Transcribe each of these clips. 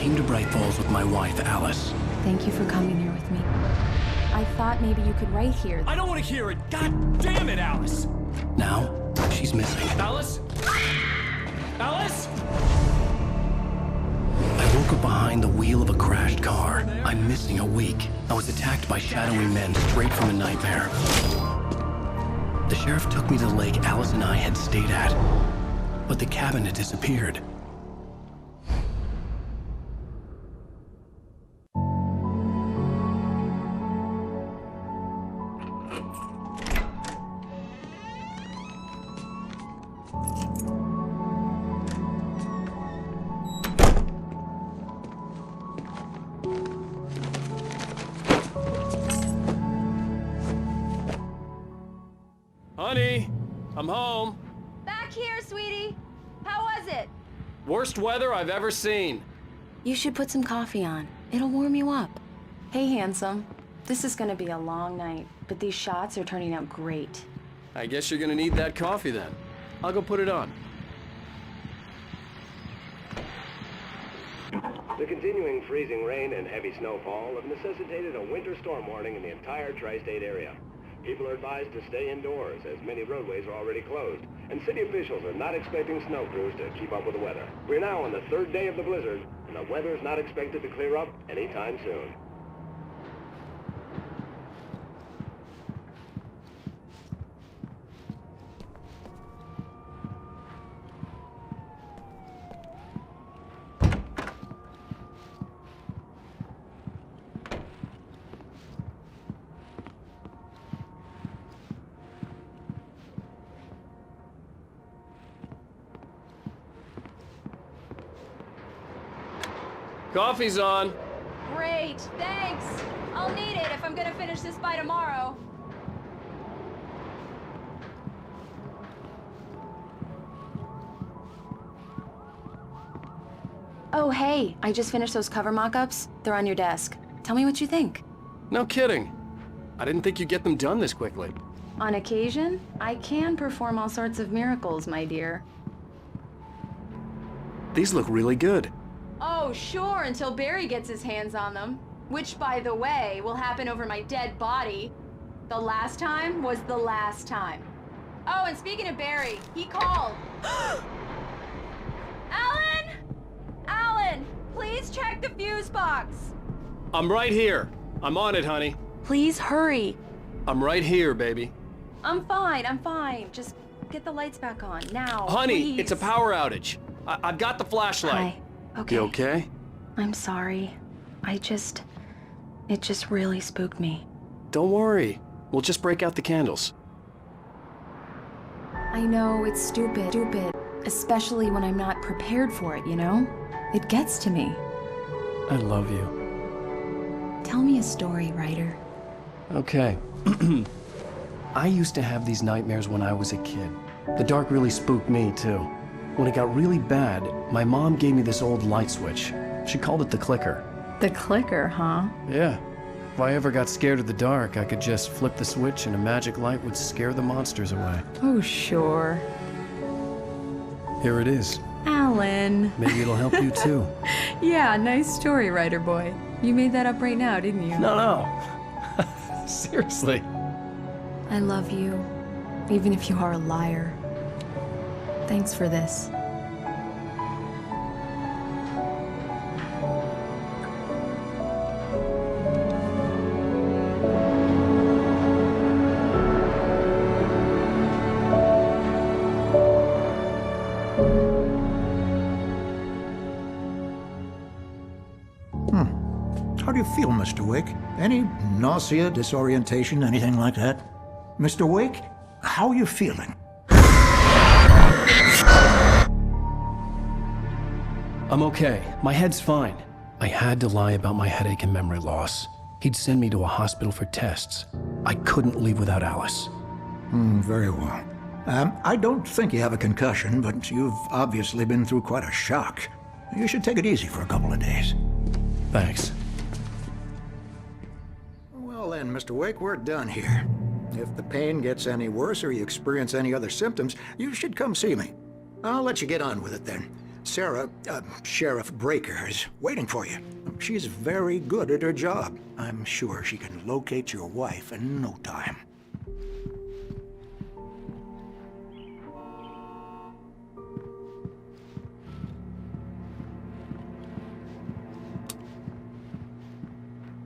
came to Bright Falls with my wife, Alice. Thank you for coming here with me. I thought maybe you could write here. I don't want to hear it! God damn it, Alice! Now, she's missing. Alice? Alice? I woke up behind the wheel of a crashed car. I'm missing a week. I was attacked by shadowy men straight from a nightmare. The sheriff took me to the lake Alice and I had stayed at, but the cabin had disappeared. Honey, I'm home. Back here, sweetie. How was it? Worst weather I've ever seen. You should put some coffee on. It'll warm you up. Hey, handsome. This is gonna be a long night, but these shots are turning out great. I guess you're gonna need that coffee then. I'll go put it on. The continuing freezing rain and heavy snowfall have necessitated a winter storm warning in the entire tri-state area. People are advised to stay indoors, as many roadways are already closed, and city officials are not expecting snow crews to keep up with the weather. We're now on the third day of the blizzard, and the weather is not expected to clear up anytime soon. Coffee's on. Great, thanks. I'll need it if I'm gonna finish this by tomorrow. Oh, hey, I just finished those cover mock-ups. They're on your desk. Tell me what you think. No kidding. I didn't think you'd get them done this quickly. On occasion, I can perform all sorts of miracles, my dear. These look really good. Oh, sure, until Barry gets his hands on them. Which, by the way, will happen over my dead body. The last time was the last time. Oh, and speaking of Barry, he called. Alan! Alan, please check the fuse box. I'm right here. I'm on it, honey. Please hurry. I'm right here, baby. I'm fine. Just get the lights back on, now, Honey, please. it's a power outage. I've got the flashlight. Hi. Okay. You okay? I'm sorry. It just really spooked me. Don't worry. We'll just break out the candles. I know, it's stupid, especially when I'm not prepared for it, you know? It gets to me. I love you. Tell me a story, writer. Okay. I used to have these nightmares when I was a kid. The dark really spooked me, too. When it got really bad, my mom gave me this old light switch. She called it the clicker. The clicker, huh? Yeah. If I ever got scared of the dark, I could just flip the switch and a magic light would scare the monsters away. Oh, sure. Here it is. Alan. Maybe it'll help you, too. Yeah, nice story, writer boy. You made that up right now, didn't you? No. Seriously. I love you, even if you are a liar. Thanks for this. How do you feel, Mr. Wake? Any nausea, disorientation, anything like that? Mr. Wake, how are you feeling? I'm okay. My head's fine. I had to lie about my headache and memory loss. He'd send me to a hospital for tests. I couldn't leave without Alice. Very well. I don't think you have a concussion, but you've obviously been through quite a shock. You should take it easy for a couple of days. Thanks. Well then, Mr. Wake, we're done here. If the pain gets any worse or you experience any other symptoms, you should come see me. I'll let you get on with it then. Sarah, Sheriff Breaker, is waiting for you. She's very good at her job. I'm sure she can locate your wife in no time.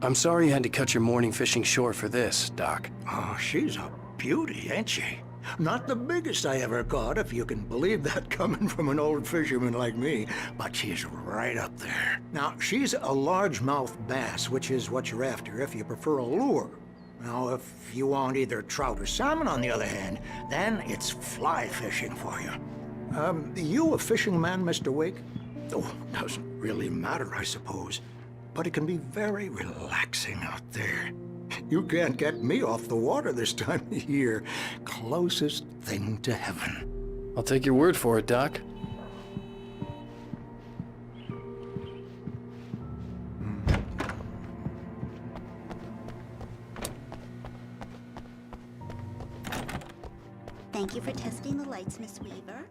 I'm sorry you had to cut your morning fishing short for this, Doc. Oh, she's a beauty, ain't she? Not the biggest I ever caught, if you can believe that coming from an old fisherman like me, but she's right up there. Now, she's a largemouth bass, which is what you're after if you prefer a lure. Now, if you want either trout or salmon, on the other hand, then it's fly fishing for you. You a fishing man, Mr. Wake? Oh, doesn't really matter, I suppose. But it can be very relaxing out there. You can't get me off the water this time of year. Closest thing to heaven. I'll take your word for it, Doc. Thank you for testing the lights, Miss Weaver.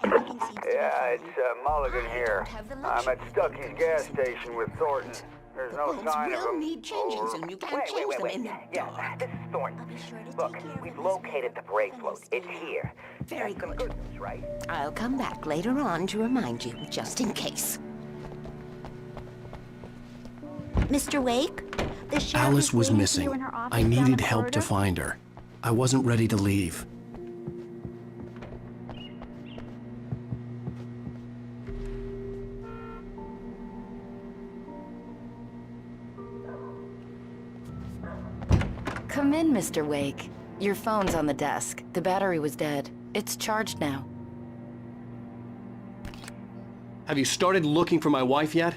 Everything seems to be Yeah, fine. it's Mulligan here. Have the I'm luxury at Stucky's gas station with Thornton. There's no Well, sign of will him. need changes, and you can't change them in the Yeah, dark. this is Thornton. I'll be sure to Look, take care of we've it, Miss located Weaver. the brake And float. Miss It's Weaver. here. Very That's some good. news, right? I'll come back later on to remind you, just in case. Mr. Wake, the sheriff Alice is was waiting for you missing. in her office I down in needed the help to corridor. find her. I wasn't ready to leave. Come in, Mr. Wake. Your phone's on the desk. The battery was dead. It's charged now. Have you started looking for my wife yet?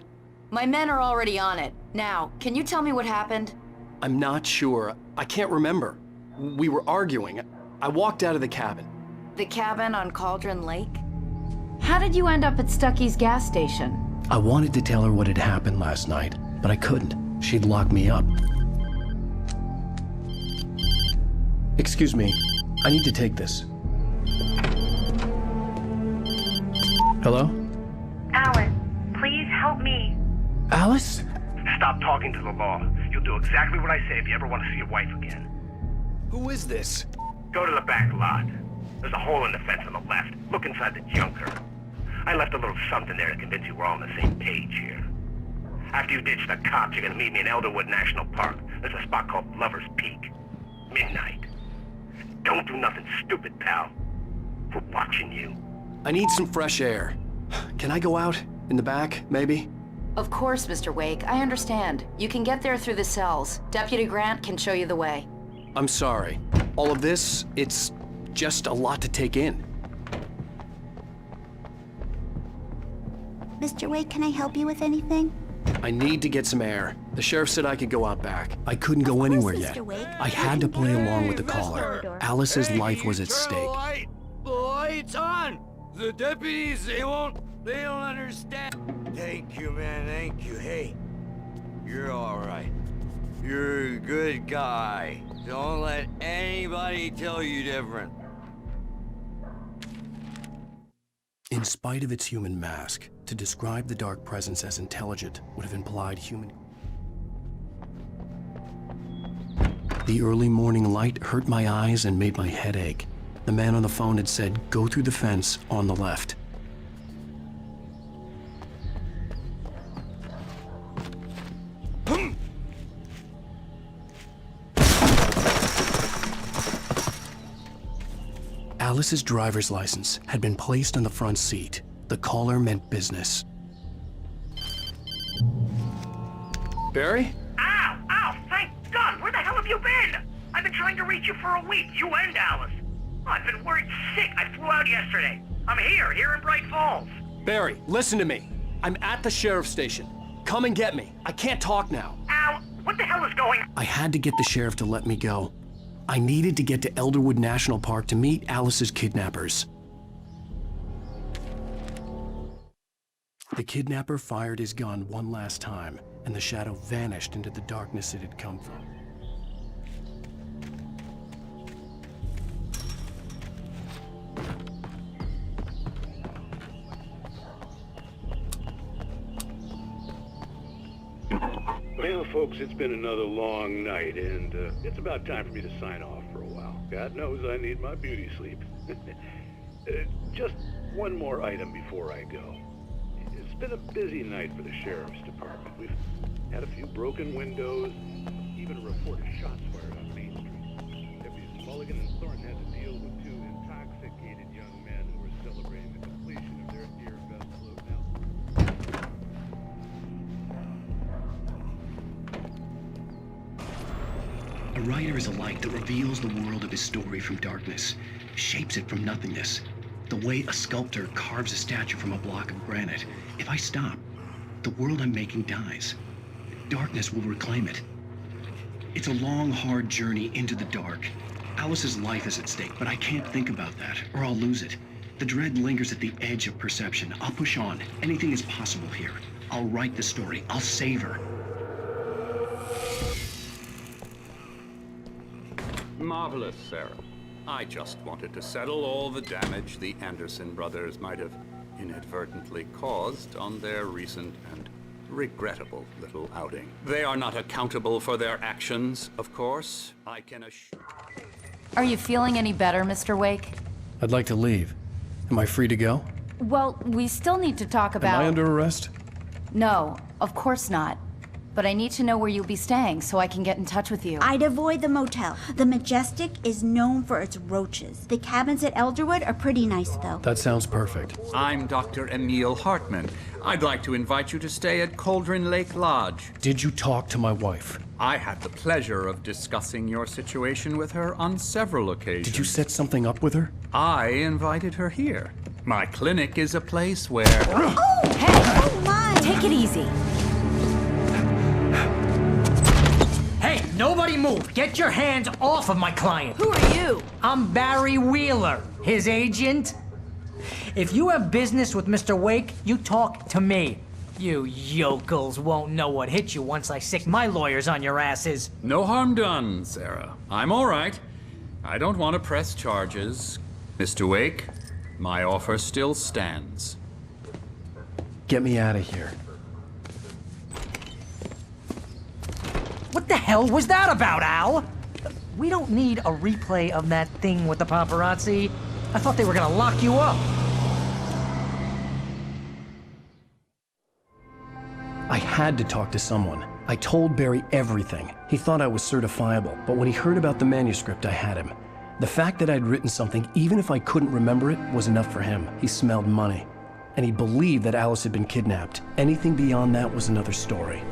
My men are already on it. Now, can you tell me what happened? I'm not sure. I can't remember. We were arguing. I walked out of the cabin. The cabin on Cauldron Lake? How did you end up at Stucky's gas station? I wanted to tell her what had happened last night, but I couldn't. She'd lock me up. Excuse me. I need to take this. Hello? Alice, please help me. Alice? Stop talking to the law. You'll do exactly what I say if you ever want to see your wife again. Who is this? Go to the back lot. There's a hole in the fence on the left. Look inside the junker. I left a little something there to convince you we're all on the same page here. After you ditch the cops, you're gonna meet me in Elderwood National Park. There's a spot called Lover's Peak. Midnight. Don't do nothing stupid, pal. We're watching you. I need some fresh air. Can I go out? In the back, maybe? Of course, Mr. Wake. I understand. You can get there through the cells. Deputy Grant can show you the way. I'm sorry. All of this, it's just a lot to take in. Mr. Wake, can I help you with anything? I need to get some air. The sheriff said I could go out back. I couldn't go anywhere yet. Mr. Wake. I had to play along with the caller. Alice's life was at stake. The light's on! The deputies, they don't understand. Thank you, man, thank you. Hey, you're all right. You're a good guy. Don't let anybody tell you different. In spite of its human mask, to describe the dark presence as intelligent would have implied human. The early morning light hurt my eyes and made my head ache. The man on the phone had said, "Go through the fence on the left." Alice's driver's license had been placed on the front seat. The caller meant business. Barry? Ow! Ow! Thank God! Where the hell have you been? I've been trying to reach you for a week, you and Alice. I've been worried sick. I flew out yesterday. I'm here in Bright Falls. Barry, listen to me. I'm at the sheriff's station. Come and get me. I can't talk now. Ow! What the hell is going on? I had to get the sheriff to let me go. I needed to get to Elderwood National Park to meet Alice's kidnappers. The kidnapper fired his gun one last time, and the shadow vanished into the darkness it had come from. Well, folks, it's been another long night, and it's about time for me to sign off for a while. God knows I need my beauty sleep. Just one more item before I go. It's been a busy night for the Sheriff's Department. We've had a few broken windows, even a report of shots fired on Main Street. Deputies Mulligan and Thornton had to deal with two intoxicated young men who were celebrating the completion of their near-best float. A writer is a light that reveals the world of his story from darkness, shapes it from nothingness. The way a sculptor carves a statue from a block of granite. If I stop, the world I'm making dies. Darkness will reclaim it. It's a long, hard journey into the dark. Alice's life is at stake, but I can't think about that, or I'll lose it. The dread lingers at the edge of perception. I'll push on. Anything is possible here. I'll write the story. I'll save her. Marvelous, Sarah. I just wanted to settle all the damage the Anderson brothers might have inadvertently caused on their recent and regrettable little outing. They are not accountable for their actions, of course. I can assure... Are you feeling any better, Mr. Wake? I'd like to leave. Am I free to go? Well, we still need to talk about... Am I under arrest? No, of course not. But I need to know where you'll be staying so I can get in touch with you. I'd avoid the motel. The Majestic is known for its roaches. The cabins at Elderwood are pretty nice, though. That sounds perfect. I'm Dr. Emil Hartman. I'd like to invite you to stay at Cauldron Lake Lodge. Did you talk to my wife? I had the pleasure of discussing your situation with her on several occasions. Did you set something up with her? I invited her here. My clinic is a place where... Oh! Hey! Oh, my! Take it easy. Hey, nobody move! Get your hands off of my client! Who are you? I'm Barry Wheeler, his agent. If you have business with Mr. Wake, you talk to me. You yokels won't know what hit you once I sick my lawyers on your asses. No harm done, Sarah. I'm all right. I don't want to press charges. Mr. Wake, my offer still stands. Get me out of here. What the hell was that about, Al? We don't need a replay of that thing with the paparazzi. I thought they were gonna lock you up. I had to talk to someone. I told Barry everything. He thought I was certifiable, but when he heard about the manuscript, I had him. The fact that I'd written something, even if I couldn't remember it, was enough for him. He smelled money. And he believed that Alice had been kidnapped. Anything beyond that was another story.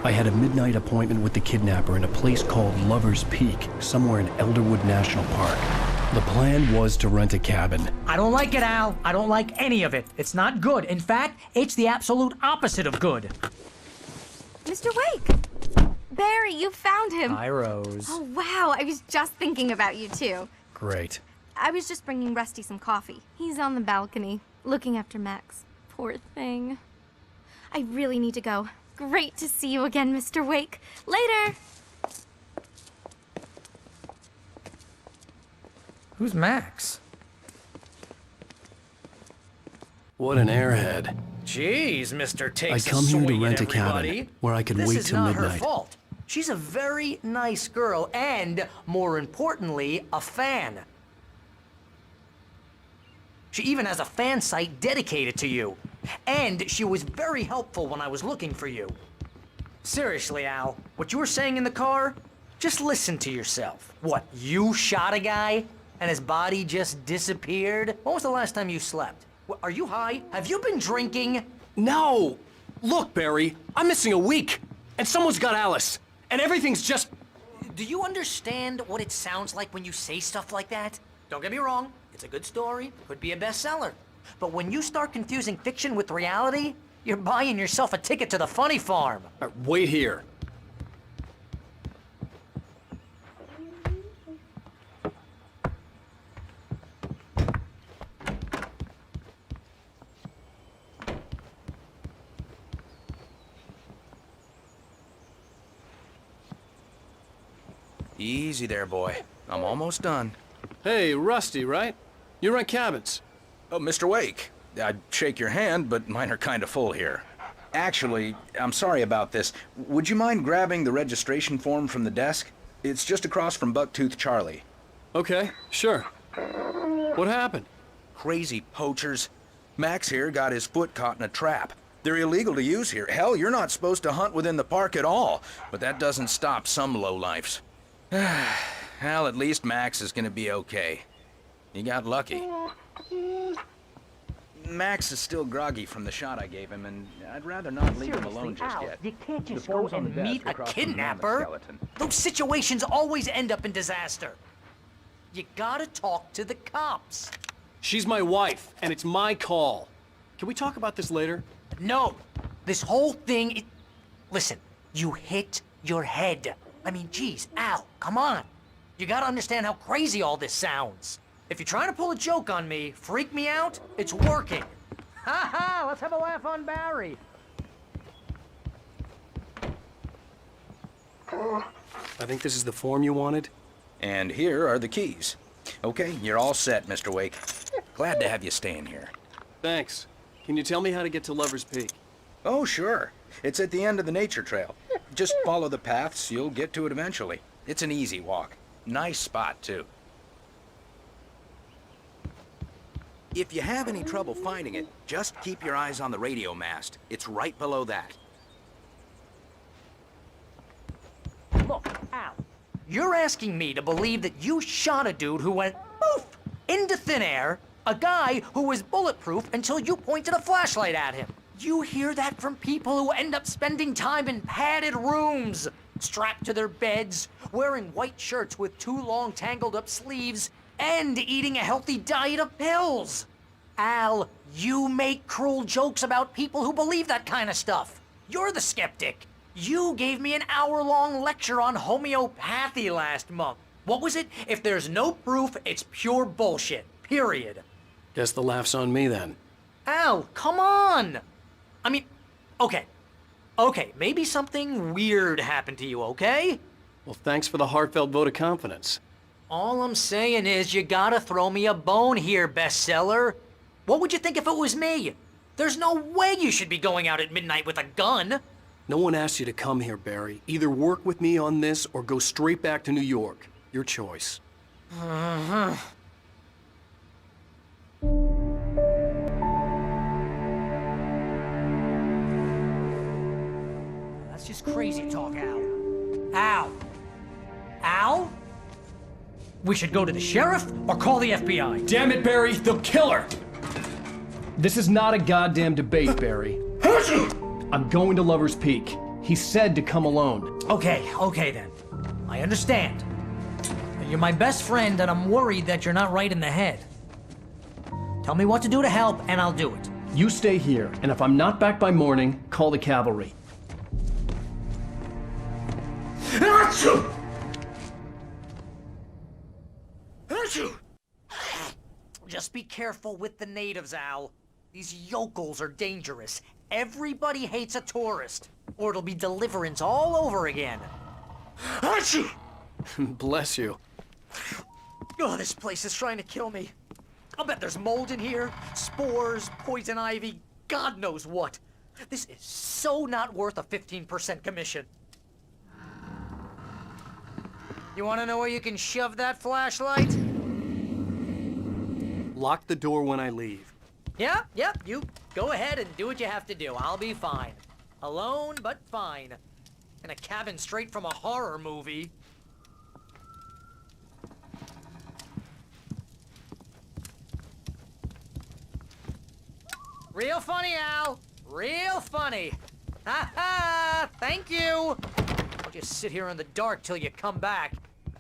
I had a midnight appointment with the kidnapper in a place called Lover's Peak, somewhere in Elderwood National Park. The plan was to rent a cabin. I don't like it, Al. I don't like any of it. It's not good. In fact, it's the absolute opposite of good. Mr. Wake! Barry, you found him. Hi, Rose. Oh, wow. I was just thinking about you, too. Great. I was just bringing Rusty some coffee. He's on the balcony, looking after Max. Poor thing. I really need to go. Great to see you again, Mr. Wake. Later! Who's Max? What an airhead. Jeez, Mr. Takes I come here to swing rent a everybody. cabin where I could wait till This is not her midnight. fault. She's a very nice girl and, more importantly, a fan. She even has a fan site dedicated to you. And she was very helpful when I was looking for you. Seriously, Al, what you were saying in the car, just listen to yourself. What, you shot a guy and his body just disappeared? When was the last time you slept? What, are you high? Have you been drinking? No! Look, Barry, I'm missing a week. And someone's got Alice. And everything's just... Do you understand what it sounds like when you say stuff like that? Don't get me wrong, it's a good story, could be a bestseller. But when you start confusing fiction with reality, you're buying yourself a ticket to the funny farm. Wait here. Easy there, boy. I'm almost done. Hey, Rusty, right? You rent cabins. Oh, Mr. Wake. I'd shake your hand, but mine are kind of full here. Actually, I'm sorry about this. Would you mind grabbing the registration form from the desk? It's just across from Bucktooth Charlie. Okay, sure. What happened? Crazy poachers. Max here got his foot caught in a trap. They're illegal to use here. Hell, you're not supposed to hunt within the park at all. But that doesn't stop some lowlifes. Well, at least Max is gonna be okay. He got lucky. Max is still groggy from the shot I gave him, and I'd rather not leave him alone just yet. You can't just go and meet a kidnapper. Those situations always end up in disaster. You gotta talk to the cops. She's my wife, and it's my call. Can we talk about this later? No. This whole thing, listen, you hit your head. I mean, geez, Al, come on. You gotta understand how crazy all this sounds. If you're trying to pull a joke on me, freak me out, it's working. Ha ha, let's have a laugh on Barry. I think this is the form you wanted. And here are the keys. Okay, you're all set, Mr. Wake. Glad to have you staying here. Thanks. Can you tell me how to get to Lover's Peak? Oh, sure. It's at the end of the nature trail. Just follow the paths, you'll get to it eventually. It's an easy walk. Nice spot, too. If you have any trouble finding it, just keep your eyes on the radio mast. It's right below that. Look, Al, you're asking me to believe that you shot a dude who went poof into thin air, a guy who was bulletproof until you pointed a flashlight at him. You hear that from people who end up spending time in padded rooms, strapped to their beds, wearing white shirts with too long tangled up sleeves, and eating a healthy diet of pills. Al, you make cruel jokes about people who believe that kind of stuff. You're the skeptic. You gave me an hour-long lecture on homeopathy last month. What was it? If there's no proof, it's pure bullshit. Period. Guess the laugh's on me then. Al, come on! I mean, okay, maybe something weird happened to you, okay? Well, thanks for the heartfelt vote of confidence. All I'm saying is you gotta throw me a bone here, bestseller. What would you think if it was me? There's no way you should be going out at midnight with a gun. No one asked you to come here, Barry. Either work with me on this or go straight back to New York. Your choice. That's just crazy talk, Al. Al? Al? We should go to the sheriff or call the FBI. Damn it, Barry, they'll kill her! This is not a goddamn debate, Barry. I'm going to Lover's Peak. He said to come alone. Okay then. I understand. You're my best friend and I'm worried that you're not right in the head. Tell me what to do to help and I'll do it. You stay here, and if I'm not back by morning, call the cavalry. Achoo! Just be careful with the natives, Al. These yokels are dangerous. Everybody hates a tourist, or it'll be Deliverance all over again. Achoo! Bless you. Oh, this place is trying to kill me. I'll bet there's mold in here, spores, poison ivy, God knows what. This is so not worth a 15% commission. You want to know where you can shove that flashlight? Lock the door when I leave. Yep, you go ahead and do what you have to do. I'll be fine. Alone, but fine. In a cabin straight from a horror movie. Real funny, Al. Real funny. Ha ha! Thank you! I'll just sit here in the dark till you come back.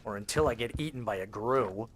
Or until I get eaten by a grue.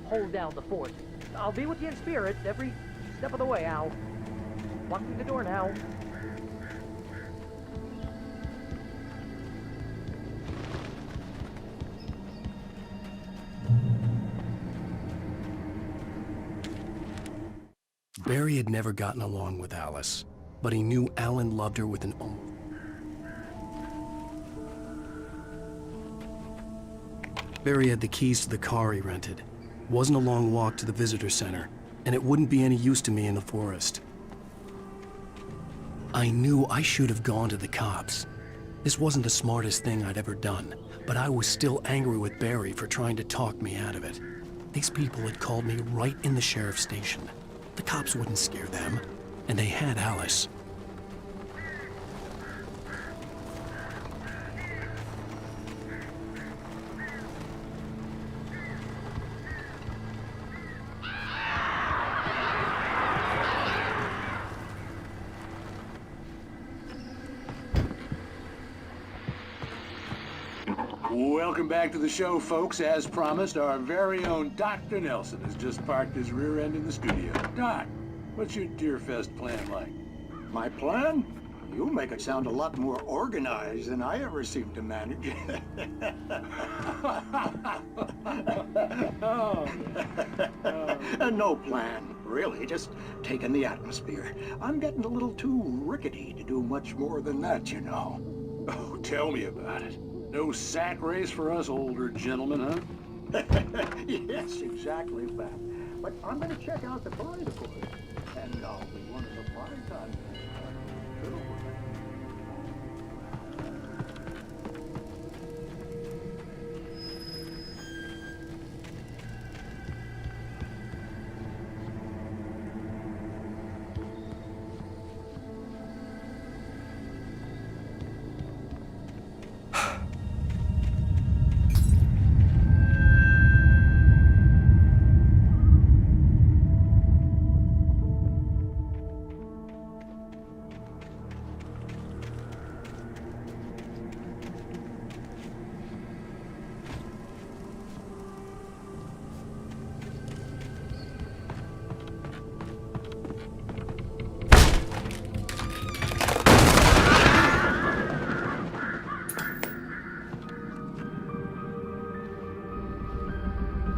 hold down the fort. I'll be with you in spirit every step of the way, Al. Locking the door now. Barry had never gotten along with Alice, but he knew Alan loved her with an almost... Barry had the keys to the car he rented. Wasn't a long walk to the visitor center, and it wouldn't be any use to me in the forest. I knew I should have gone to the cops. This wasn't the smartest thing I'd ever done, but I was still angry with Barry for trying to talk me out of it. These people had called me right in the sheriff's station. The cops wouldn't scare them, and they had Alice. Welcome back to the show, folks. As promised, our very own Dr. Nelson has just parked his rear end in the studio. Doc, what's your Deerfest plan like? My plan? You make it sound a lot more organized than I ever seem to manage. No plan, really, just taking the atmosphere. I'm getting a little too rickety to do much more than that, you know. Oh, tell me about it. No sack race for us older gentlemen, huh? Yes, exactly that. But I'm going to check out the party, of course. And I'll be one of the party time.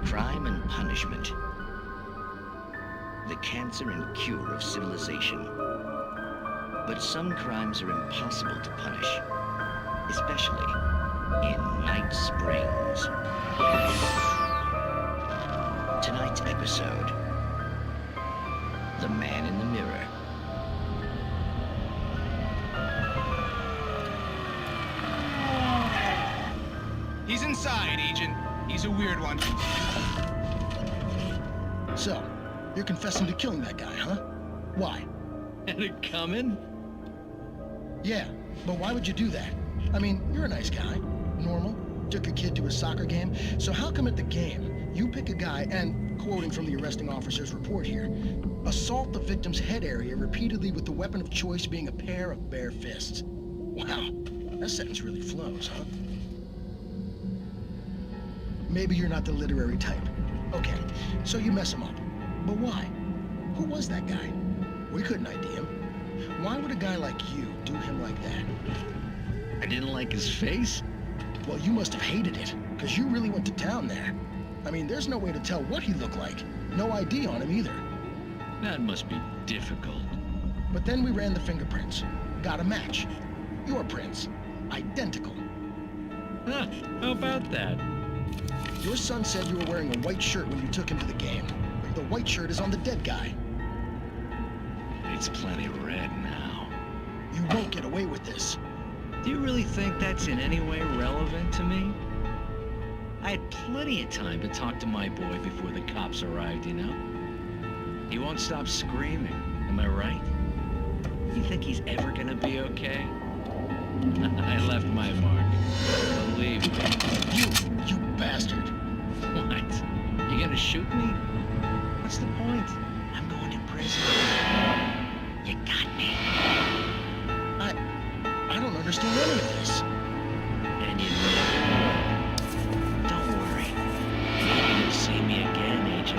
Crime and punishment. The cancer and cure of civilization. But some crimes are impossible to punish, especially in Night Springs. Tonight's episode, The Man in the Mirror. He's inside, Agent. He's a weird one. So, you're confessing to killing that guy, huh? Why? Had it coming? Yeah, but why would you do that? I mean, you're a nice guy. Normal. Took your kid to a soccer game. So how come at the game, you pick a guy and, quoting from the arresting officer's report here, assault the victim's head area repeatedly with the weapon of choice being a pair of bare fists? Wow, that sentence really flows, huh? Maybe you're not the literary type. Okay, so you mess him up. But why? Who was that guy? We couldn't ID him. Why would a guy like you do him like that? I didn't like his face? Well, you must have hated it, because you really went to town there. I mean, there's no way to tell what he looked like. No ID on him either. That must be difficult. But then we ran the fingerprints. Got a match. Your prints. Identical. Huh, how about that? Your son said you were wearing a white shirt when you took him to the game. The white shirt is on the dead guy. It's plenty red now. You won't get away with this. Do you really think that's in any way relevant to me? I had plenty of time to talk to my boy before the cops arrived, you know? He won't stop screaming, am I right? You think he's ever gonna be okay? I left my mark. Believe me. You bastard. What? You gonna shoot me? What's the point? I'm going to prison. You got me. I don't understand any of this. And you never will. Don't worry. Maybe you'll see me again, Agent.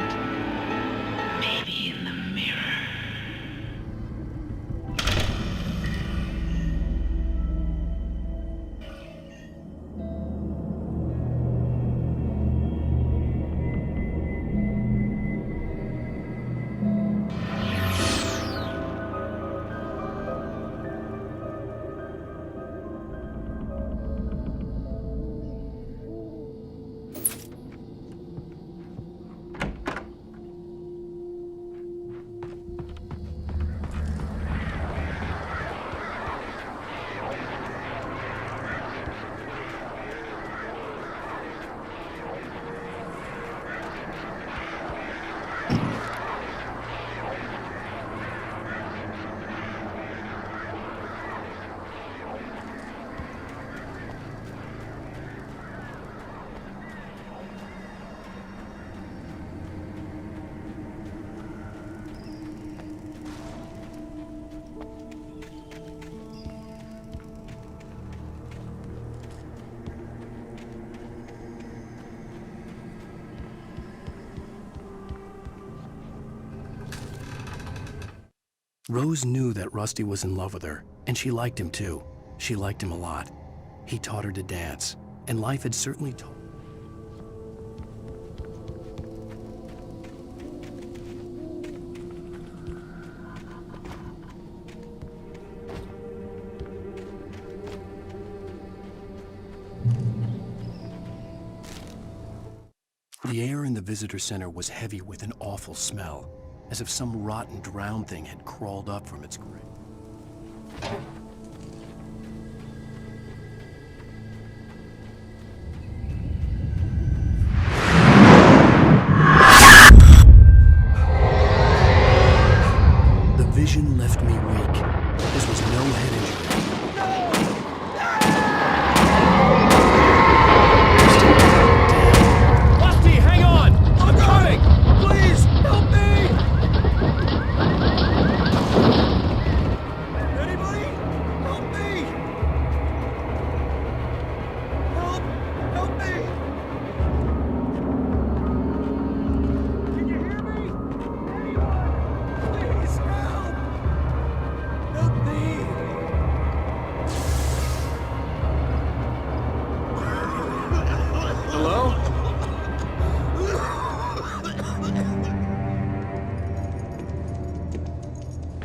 Rose knew that Rusty was in love with her, and she liked him too. She liked him a lot. He taught her to dance, and life had certainly taught. The air in the visitor center was heavy with an awful smell, as if some rotten drowned thing had crawled up from its grave. The vision left me weak. This was no head injury.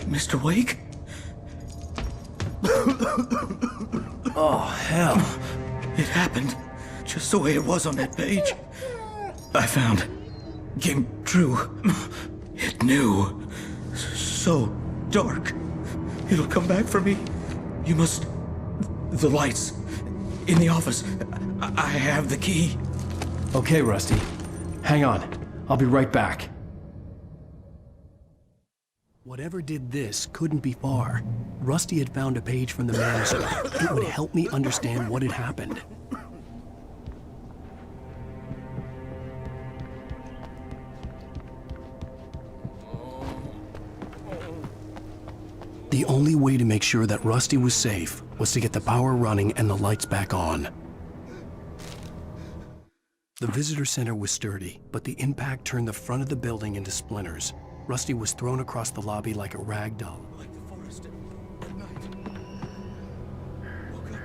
Mr. Wake? Oh, hell. It happened just the way it was on that page. I found. Came true. It knew. So dark. It'll come back for me. You must... The lights. In the office. I have the key. Okay, Rusty. Hang on. I'll be right back. Whatever did this couldn't be far. Rusty had found a page from the manuscript. It would help me understand what had happened. The only way to make sure that Rusty was safe was to get the power running and the lights back on. The visitor center was sturdy, but the impact turned the front of the building into splinters. Rusty was thrown across the lobby like a rag doll. Like the forest at night. Woke up.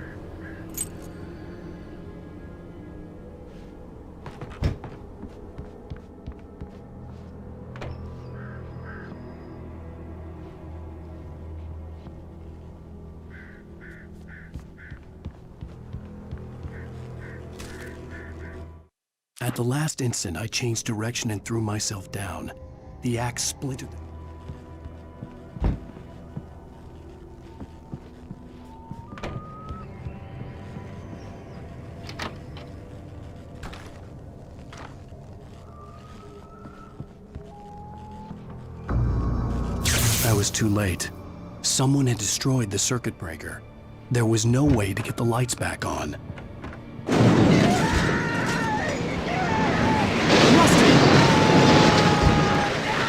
At the last instant, I changed direction and threw myself down. The axe splintered. I was too late. Someone had destroyed the circuit breaker. There was no way to get the lights back on.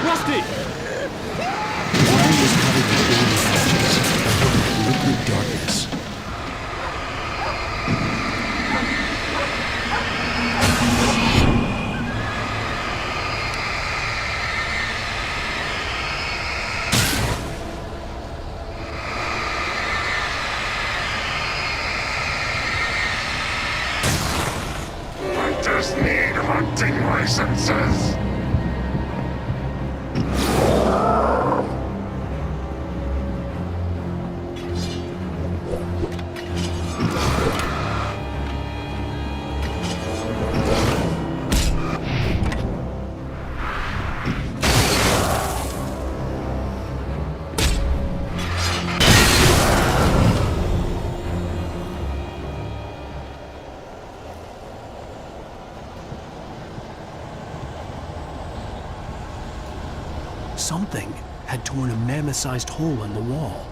Rusty! The ground was covered with golden patches, a look of liquid darkness. I just need hunting licenses. Something had torn a mammoth-sized hole in the wall.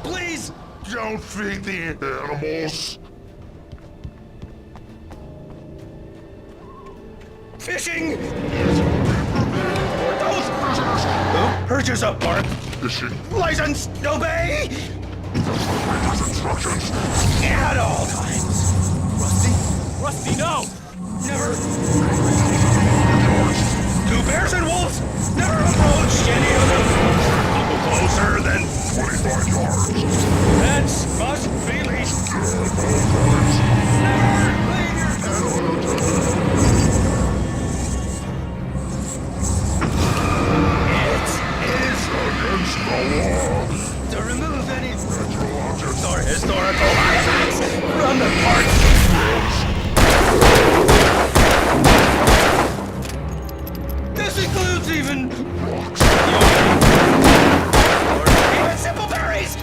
Please don't feed the animals. Fishing! Purchase up, Mark. Fishing. License, obey! Instructions. At all times. Rusty? Rusty, no! Never. bears and wolves! Never approached any of them! No closer than 25 yards. Fence must be leashed. Against the law. To remove any natural objects or historical artifacts from the park. This includes even even simple berries.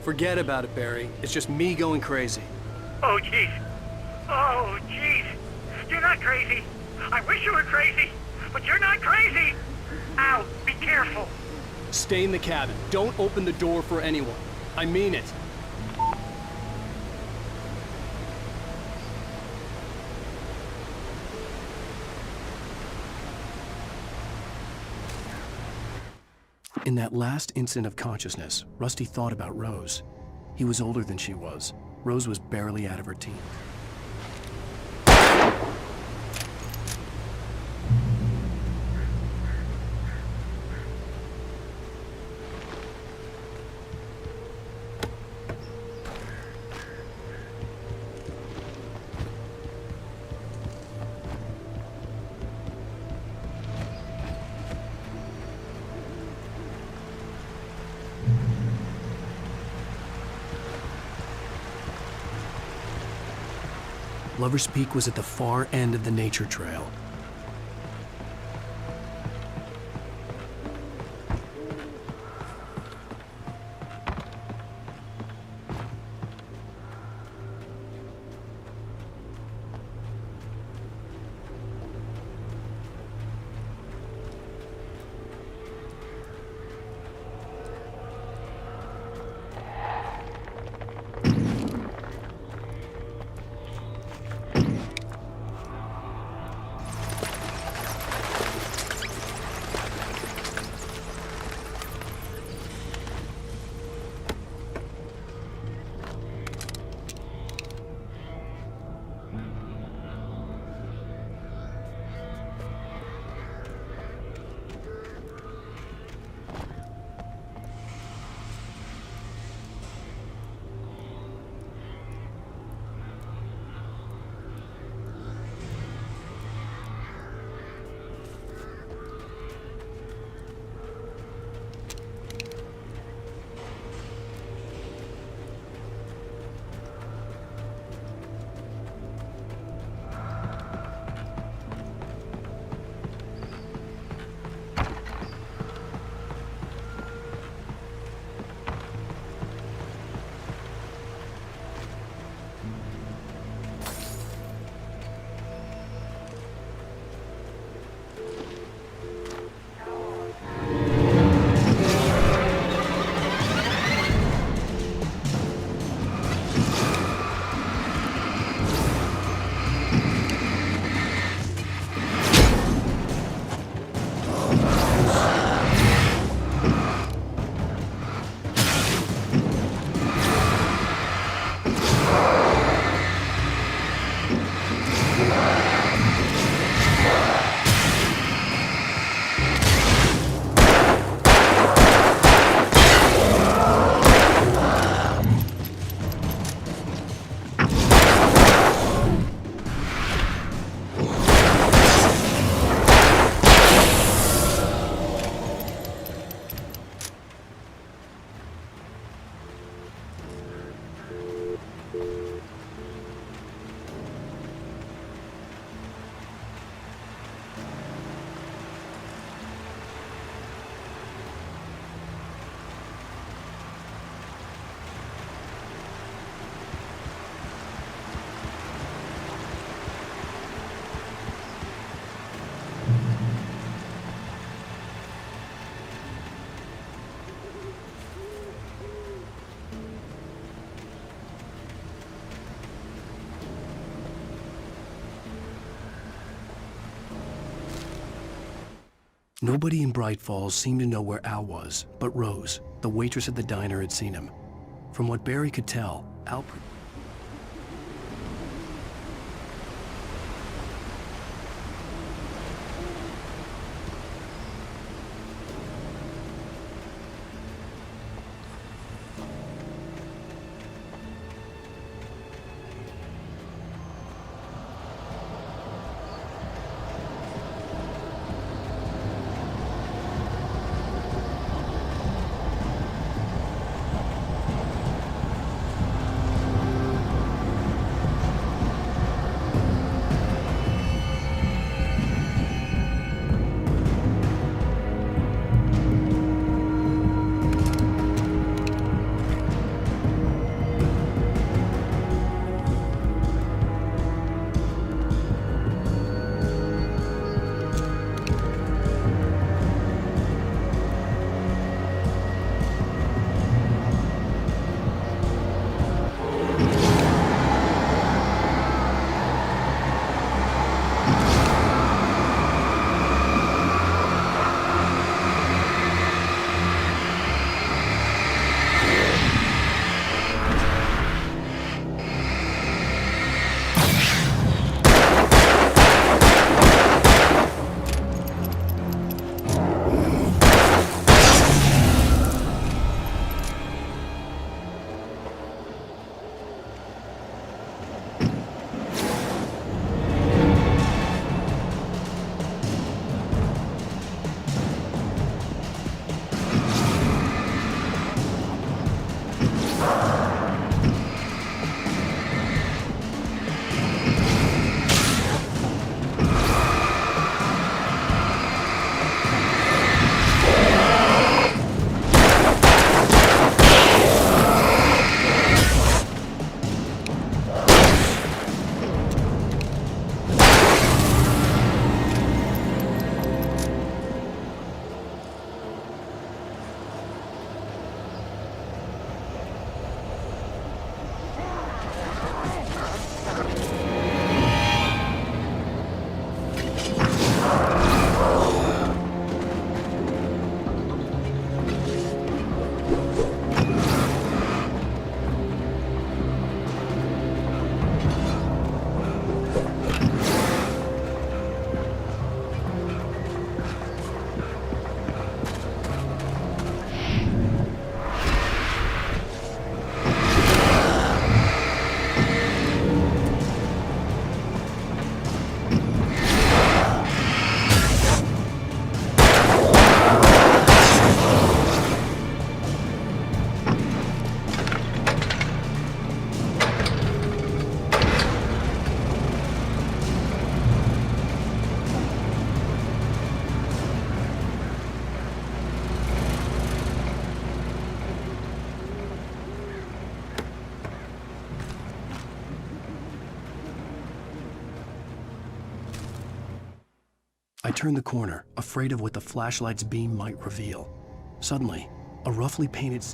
Forget about it, Barry. It's just me going crazy. Oh, jeez. Oh, jeez. You're not crazy. I wish you were crazy, but you're not crazy. Al, be careful. Stay in the cabin. Don't open the door for anyone. I mean it. In that last instant of consciousness, Rusty thought about Rose. He was older than she was. Rose was barely out of her teens. Lover's Peak was at the far end of the nature trail. Nobody in Bright Falls seemed to know where Al was, but Rose, the waitress at the diner, had seen him. From what Barry could tell, Al... I turned the corner, afraid of what the flashlight's beam might reveal. Suddenly, a roughly painted...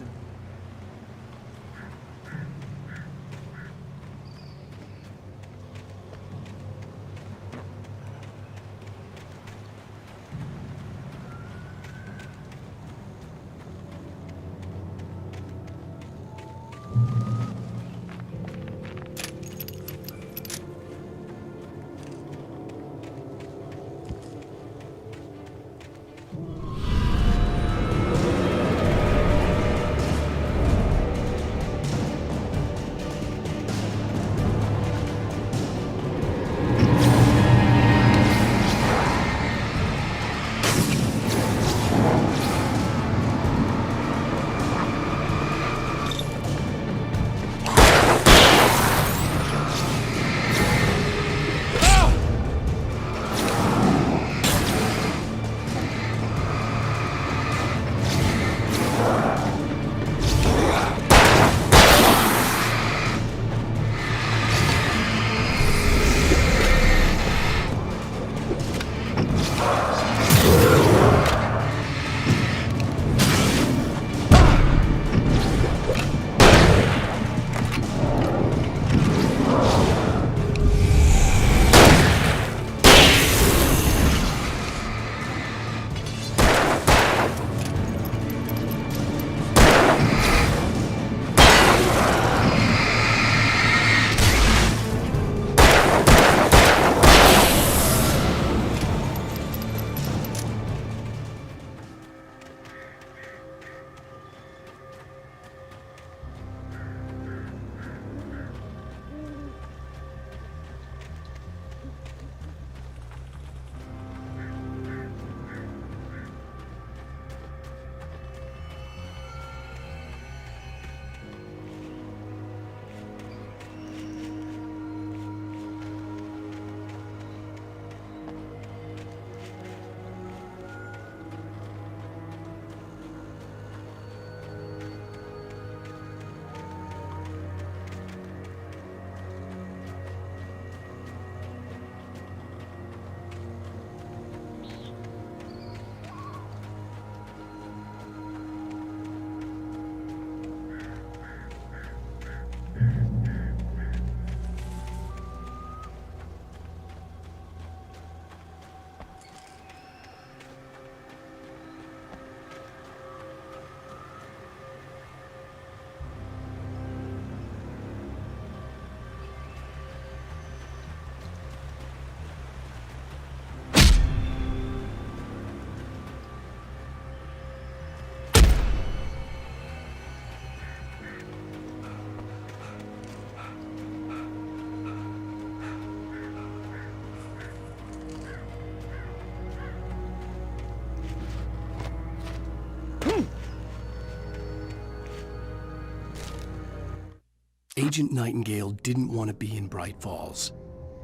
Agent Nightingale didn't want to be in Bright Falls.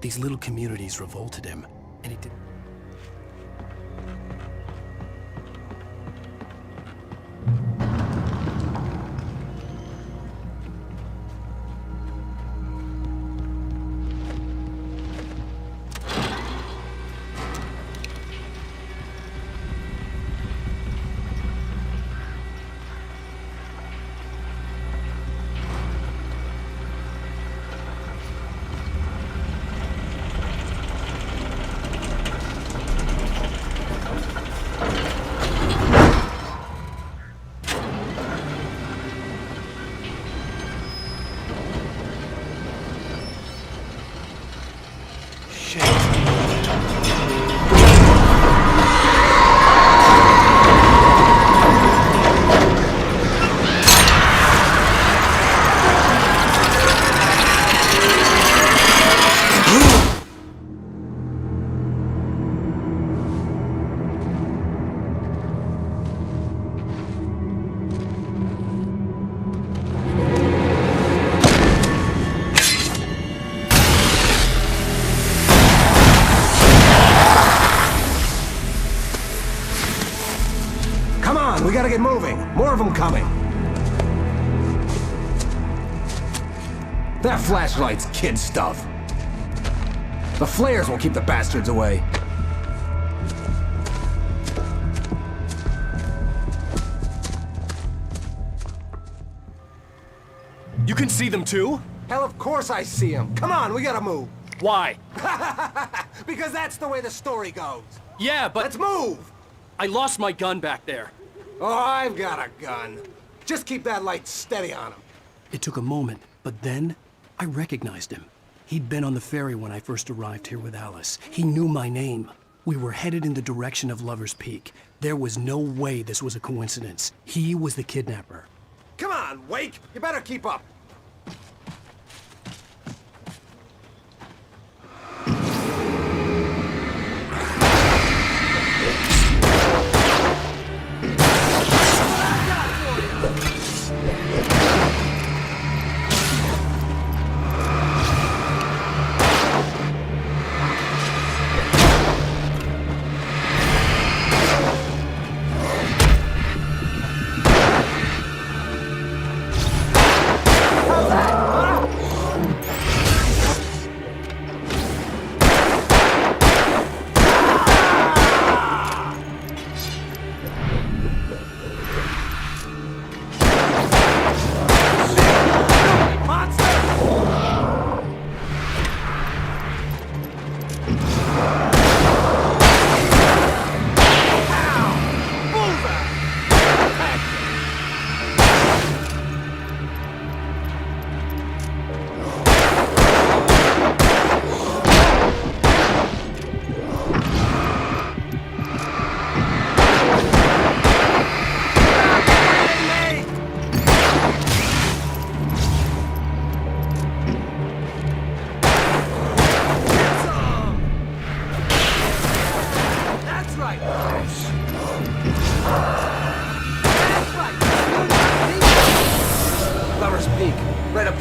These little communities revolted him, and he did. We gotta get moving. More of them coming. That flashlight's kid stuff. The flares will keep the bastards away. You can see them too? Hell, of course I see them. Come on, we gotta move. Why? Because that's the way the story goes. Yeah, but... Let's move! I lost my gun back there. Oh, I've got a gun. Just keep that light steady on him. It took a moment, but then I recognized him. He'd been on the ferry when I first arrived here with Alice. He knew my name. We were headed in the direction of Lover's Peak. There was no way this was a coincidence. He was the kidnapper. Come on, Wake! You better keep up.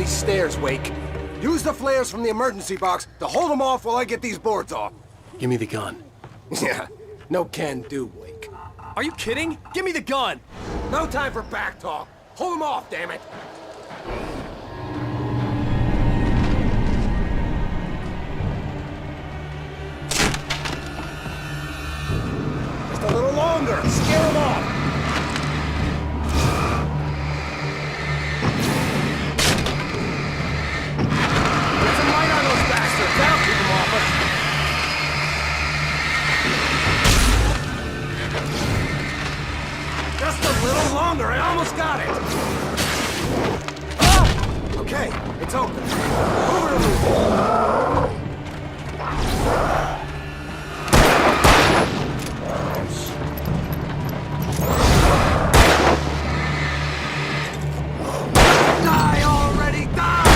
Stairs, Wake. Use the flares from the emergency box to hold them off while I get these boards off. Give me the gun. Yeah, no can do, Wake. Are you kidding? Give me the gun! No time for back talk. Hold them off, damn it. Just a little longer. Scare them off. That'll keep them off us. Just a little longer. I almost got it. Ah! Okay, it's open. Die already, die!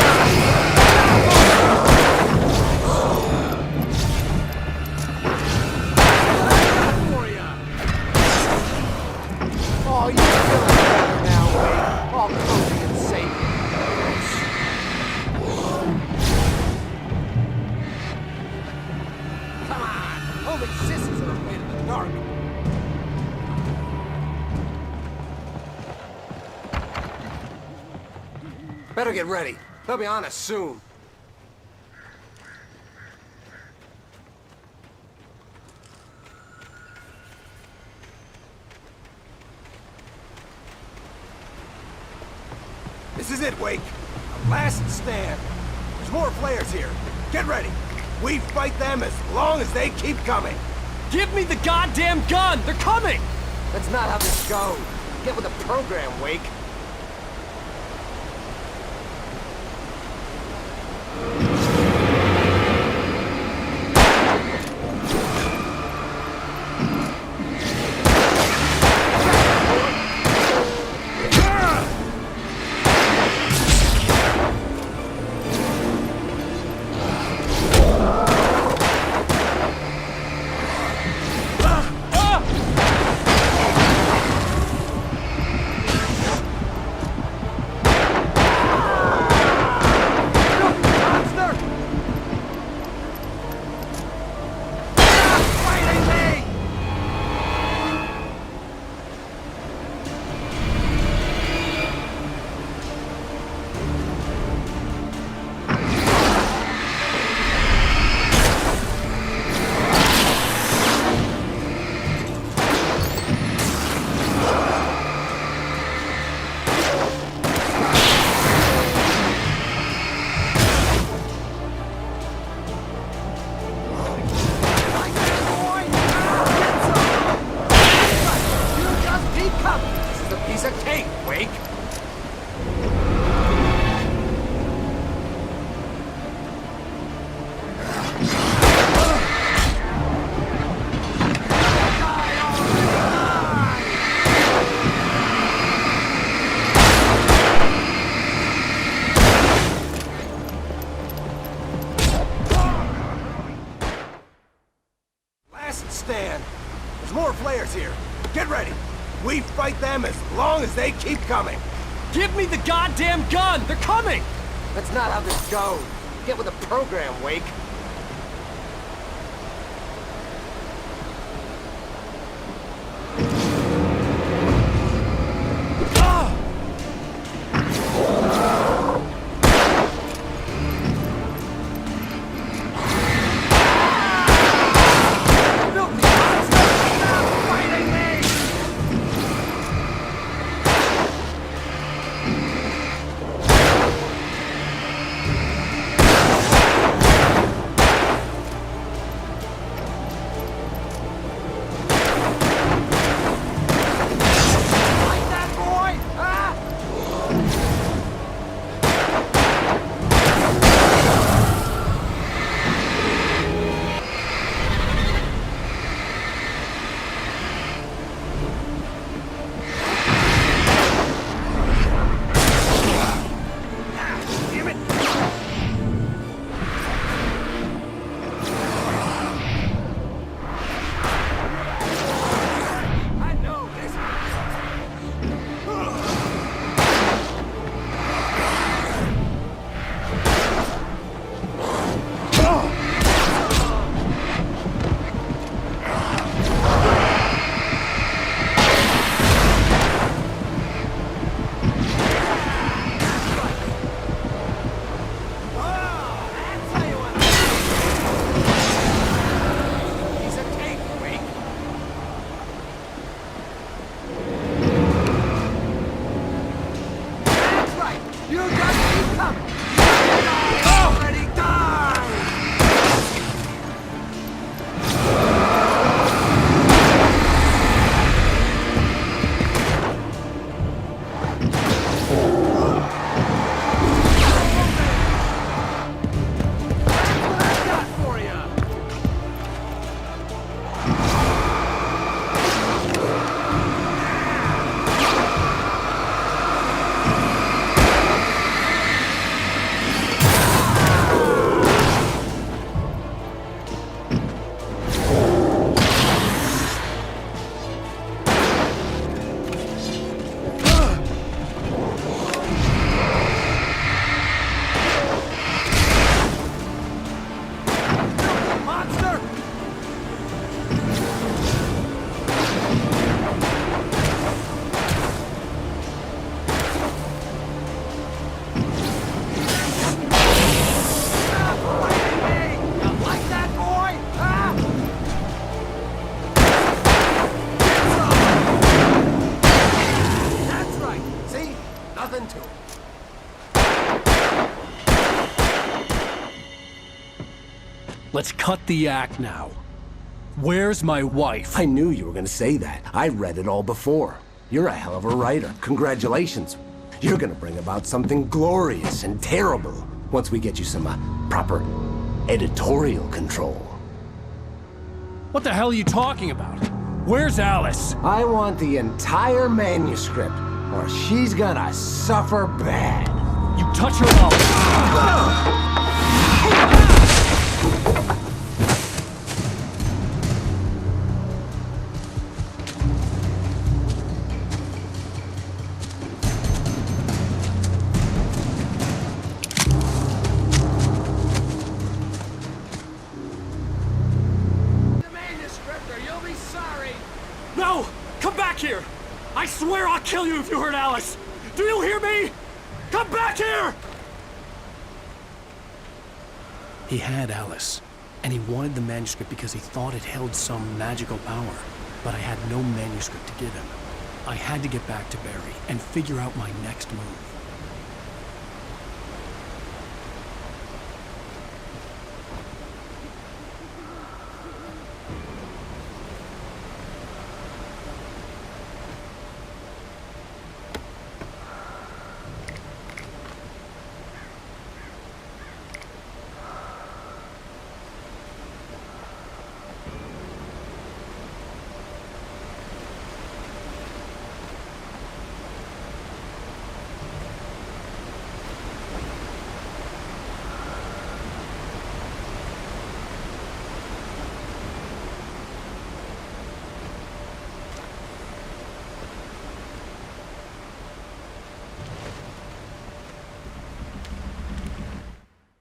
Oh, you're feeling better now, Wade. All cozy and safe. Better get ready. They'll be on us soon. This is it, Wake. A last stand. There's more flares here. Get ready. We fight them as long as they keep coming. Give me the goddamn gun! They're coming! That's not how this goes. Get with the program, Wake. Stand. There's more flares here. Get ready. We fight them as long as they keep coming. Give me the goddamn gun! They're coming! That's not how this goes. Get with the program, Wake. Let's cut the act now. Where's my wife? I knew you were gonna say that. I read it all before. You're a hell of a writer. Congratulations. You're gonna bring about something glorious and terrible once we get you some proper editorial control. What the hell are you talking about? Where's Alice? I want the entire manuscript, or she's gonna suffer bad. You touch her mouth. No! Come back here! I swear I'll kill you if you hurt Alice! Do you hear me? Come back here! He had Alice, and he wanted the manuscript because he thought it held some magical power. But I had no manuscript to give him. I had to get back to Barry and figure out my next move.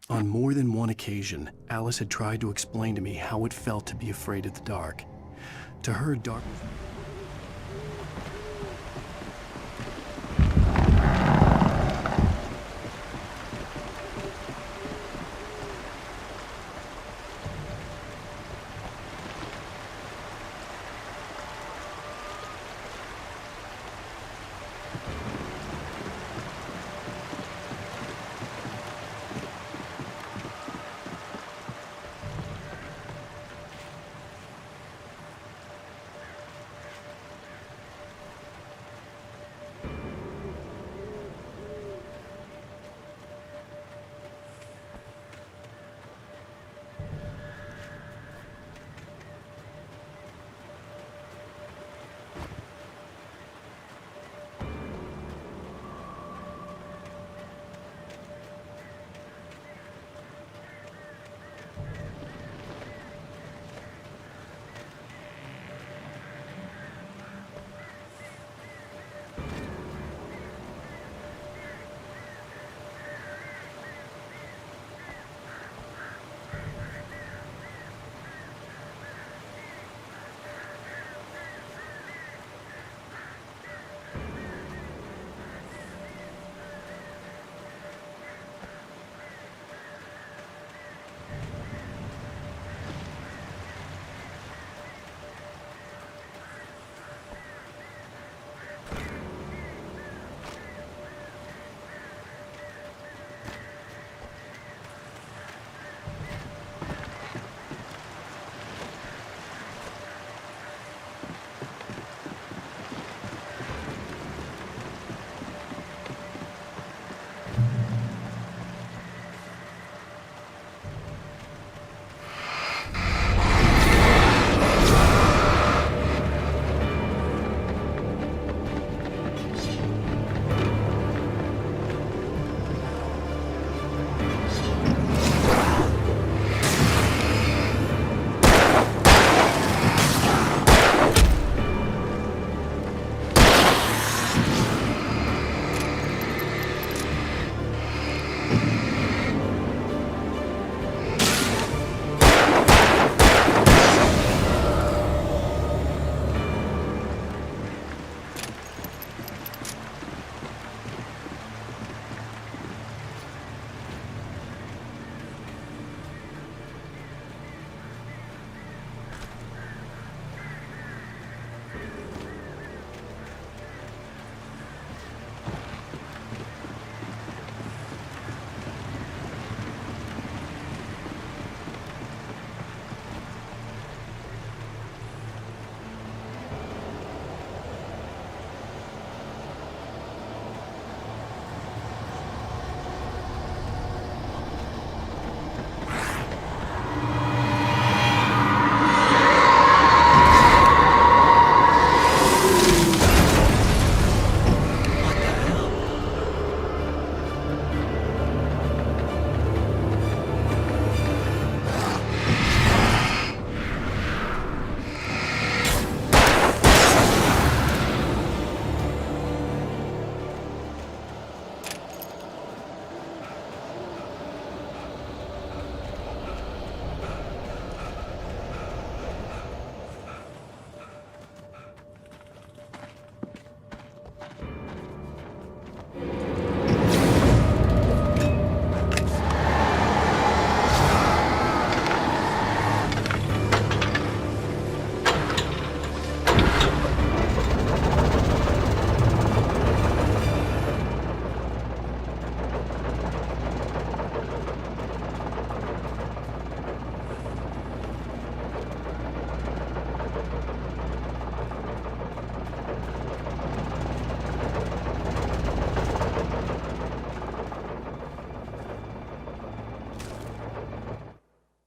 On more than one occasion, Alice had tried to explain to me how it felt to be afraid of the dark. To her, darkness...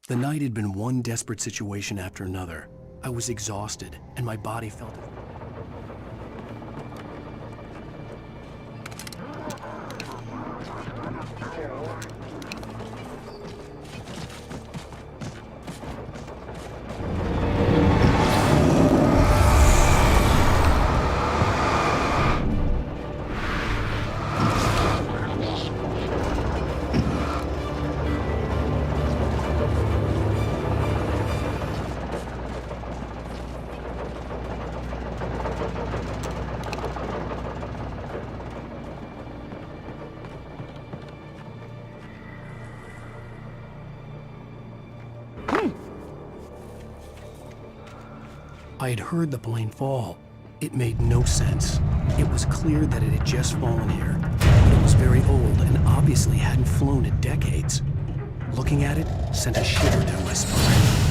The night had been one desperate situation after another. I was exhausted, and my body felt it. I had heard the plane fall. It made no sense. It was clear that it had just fallen here, but it was very old and obviously hadn't flown in decades. Looking at it sent a shiver down my spine.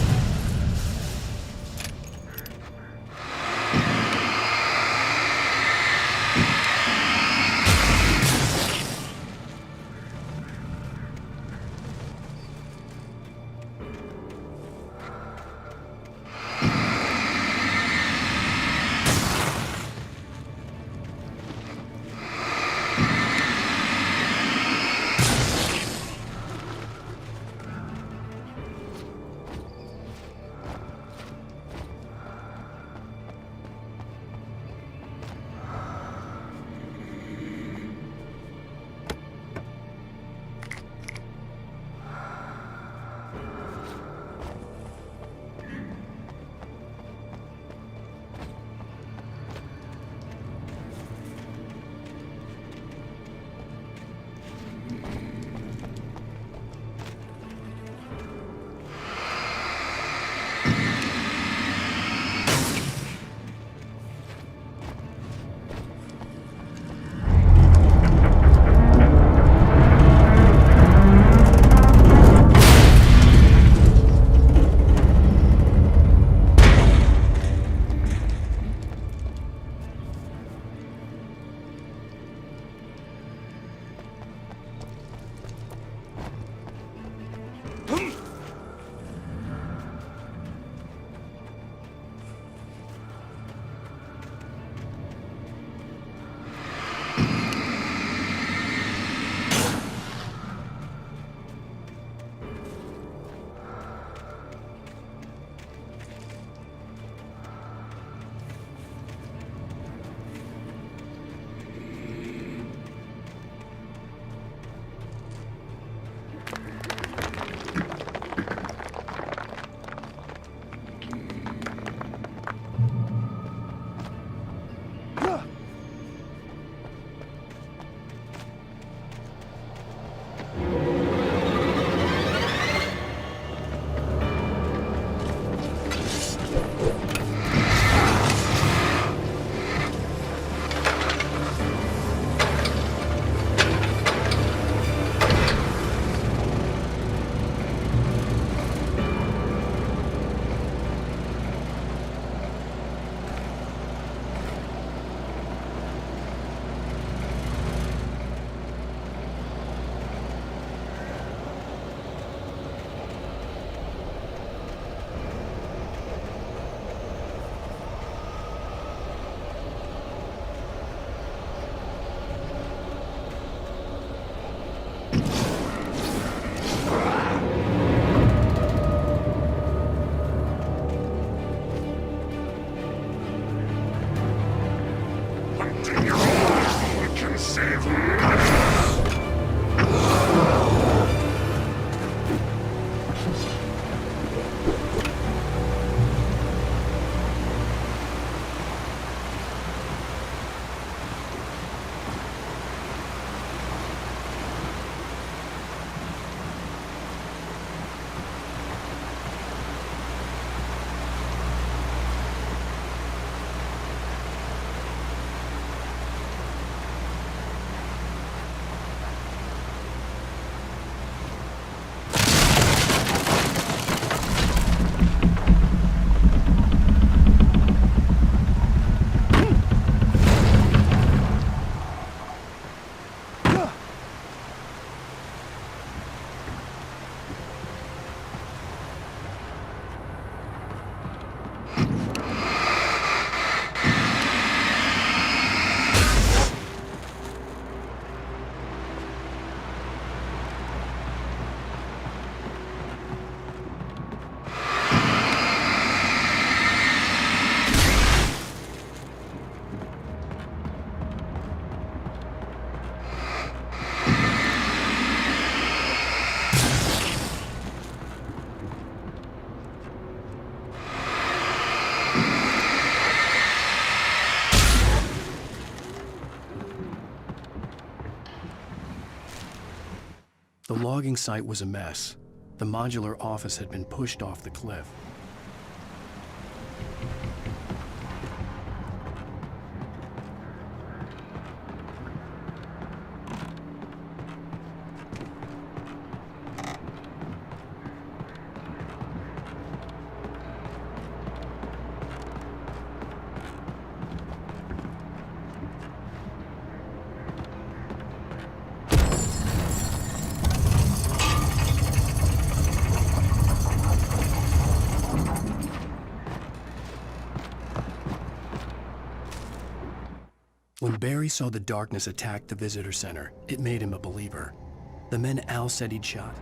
The logging site was a mess. The modular office had been pushed off the cliff. When Barry saw the darkness attack the visitor center, it made him a believer. The men Al said he'd shot.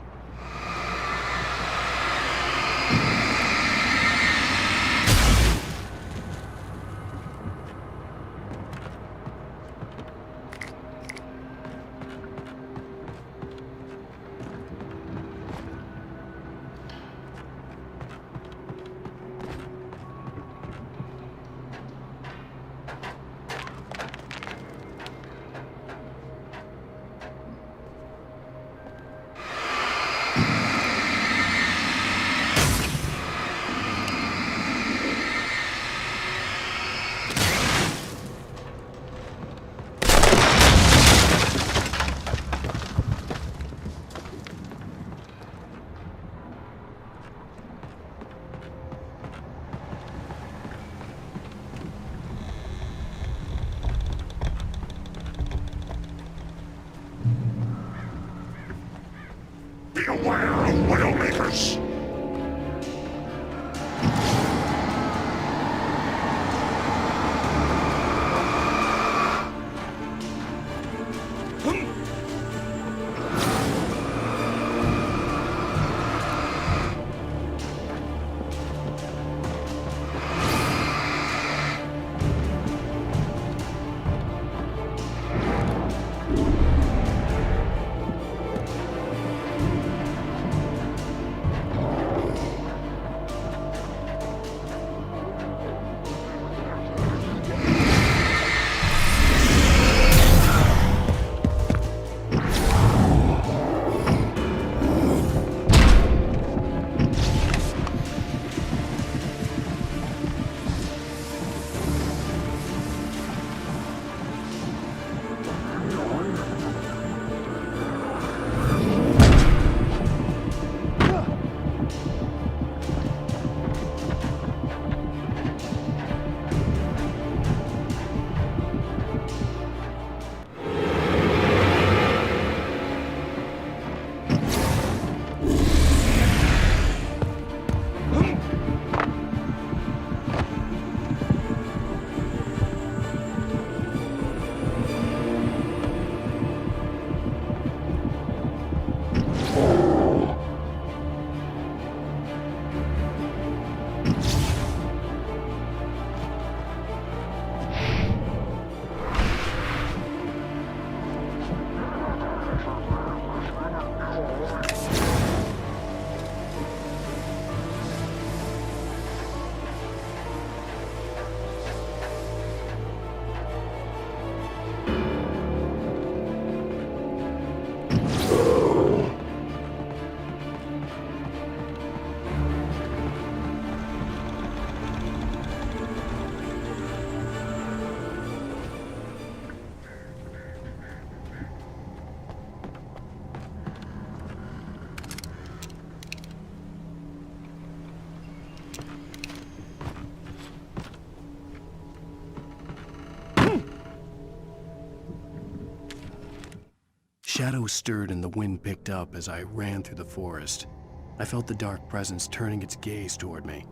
Beware of Widowmakers! Shadows stirred and the wind picked up as I ran through the forest. I felt the dark presence turning its gaze toward me.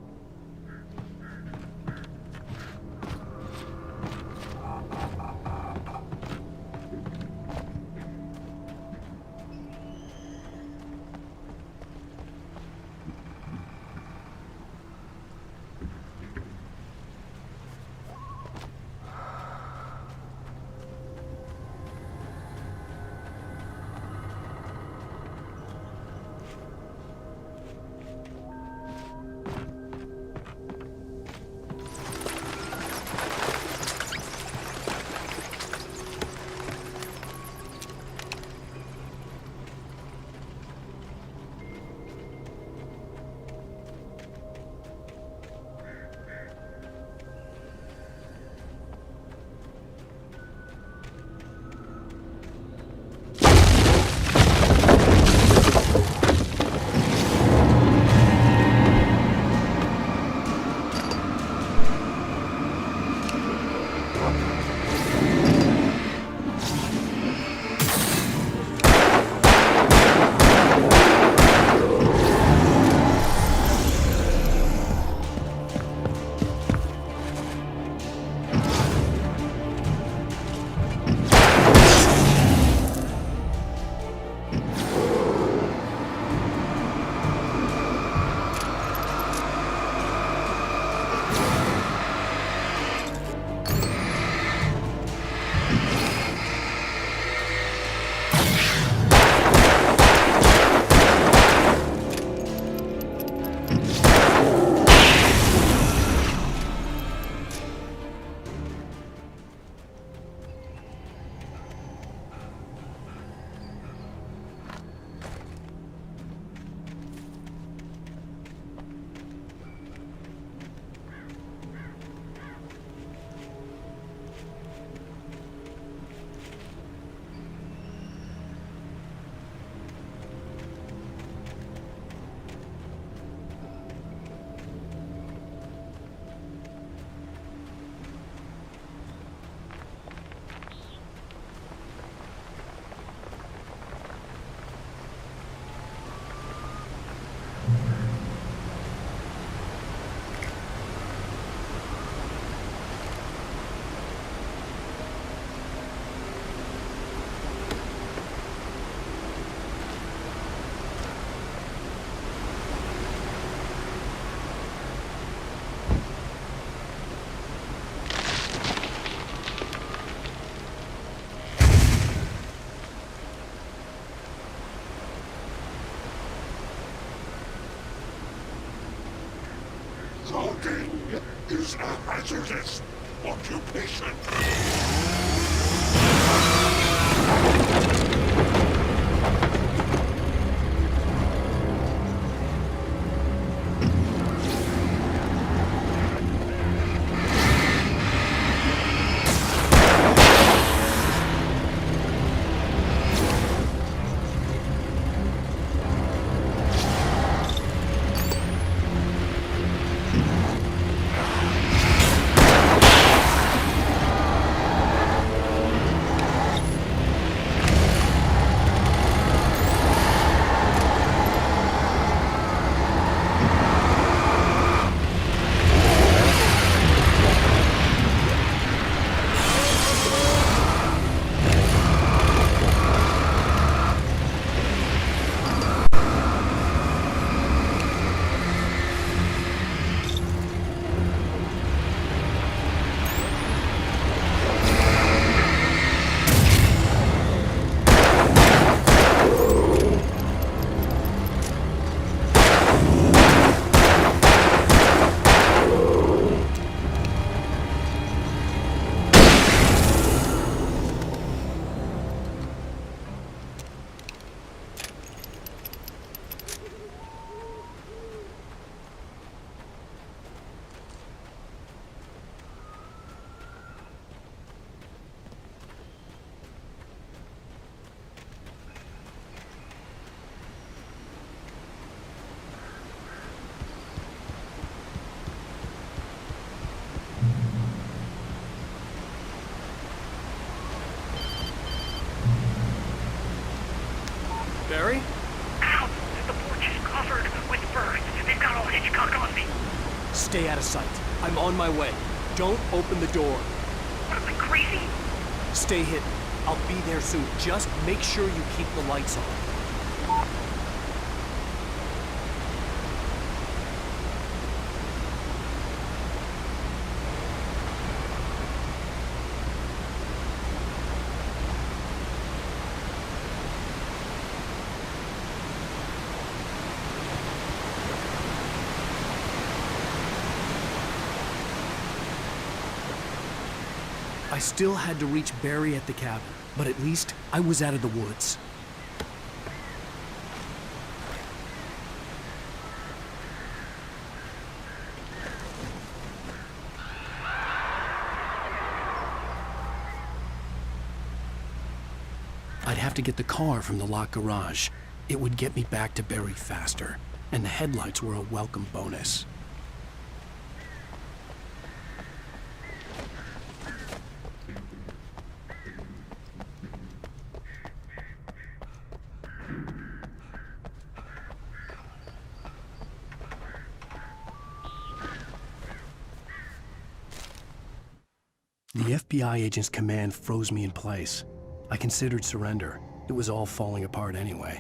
Hunting is a hazardous occupation. Barry? Ow! The porch is covered with birds. They've got all Hitchcock on me. Stay out of sight. I'm on my way. Don't open the door. What, am I crazy? Stay hidden. I'll be there soon. Just make sure you keep the lights on. I still had to reach Barry at the cabin, but at least I was out of the woods. I'd have to get the car from the locked garage. It would get me back to Barry faster, and the headlights were a welcome bonus. The FBI agent's command froze me in place. I considered surrender. It was all falling apart anyway.